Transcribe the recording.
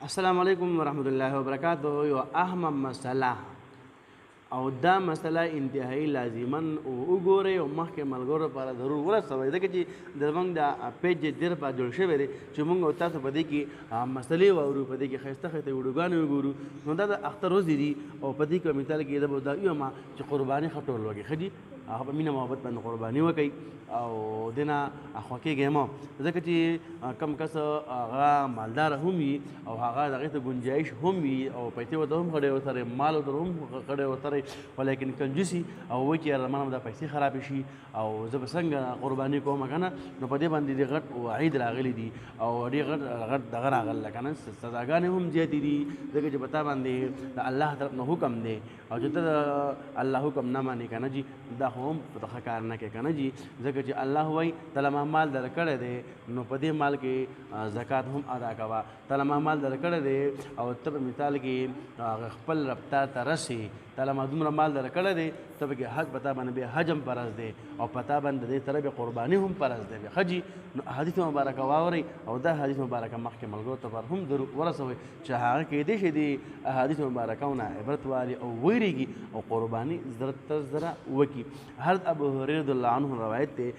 السلام علیکم ورحمۃ اللہ وبرکاتہ. یو اهم مسله او دا مسله انتهایی لازما او وګورئ او مخکې ملګرو لپاره ضرور ورسوئ ځکه چې زموږ دا پیج ډېر په جوړ شوی دی چې موږ او تاسو په دې کې مسلې واورو، په دې کې ښایسته ښایسته ویډیوګانې وګورو. نو دا د اختر ورځې دي او په دې کې مثال کې زه به دا ووایم چې قرباني ښه ټول وکړئ، ښه دي، هغه په مینه محبت باندې قرباني وکړئ او دې نه خوښېږئ مه، ځکه چې کم کس هغه مالدار هم وي او هغه د هغې ته ګنجایش هم وي او پیسې ورته هم خړې ورسره مال ورته هم خړې ورسره، ولیکن کنجوسي او وایي چې یاره زما نه دا پیسې خرابې شي او زه به څنګه قرباني کوم که نه. نو په دې باندې ډېر غټ وعید راغلی دي او ډېر غټ دغه راغله که نه، سزاګانې هم زیاتې دي ځکه چې په تا باندې د الله طرف نه حکم دی او چې ته د الله حکم نه مانې که نه جي دا خو هم په ښه کار نه کوې که نه جي، ځکه چې الله وایي ته له ما مال درکړی دی نو په دې مال کې زکات هم ادا کوه. ته له ما مال درکړی دی او ته په مثال کې خپل رب ته رسې، ته له ما دومره مال درکړی دی ته پکې حج په تا باندې بیا حج هم فرض دی او په تا باندې د دې طرف قرباني هم فرض دی. ښه جي، نو حدیث مبارکه واورئ او دا حدیث مبارکه مخکې ملګرو ته پر هم ضرور ورسوئ چې هغه کیدای شي د احادیث مبارکو نه عبرت والي او ویریږي او قرباني زره تر زره وکړي. حضرت ابو هريره رضی الله عنه روایت دی